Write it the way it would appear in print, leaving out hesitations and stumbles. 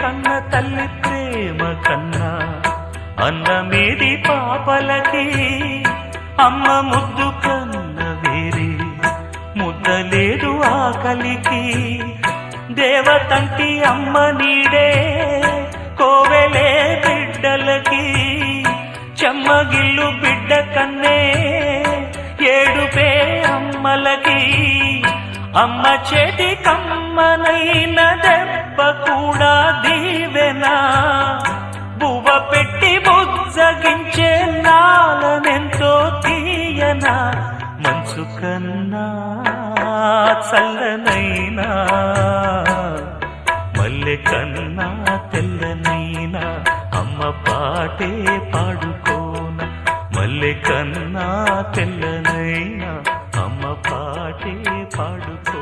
కన్న తల్లి ప్రేమ కన్నా అన్నమేది పాపలకి అమ్మ ముద్దు కన్న వేరే ముద్దలేదు ఆకలికి దేవతంటి అమ్మ నీడే కోవెలే బిడ్డలకి చెమ్మగిల్లు బిడ్డ కన్నే ఏడుపే అమ్మలకి అమ్మ చేతి కమ్మనైన దెబ్బ కూడా దీవెనా బువ్వ పెట్టి బుజ్జగించే నాలనెంతో తీయనా మంచు కన్నా చల్లనైనా మల్లె కన్నా తెల్లనైనా అమ్మ పాటే పాడుకోన మల్లె కన్నా తెల్లనైనా అమ్మ పాటే పాడుకో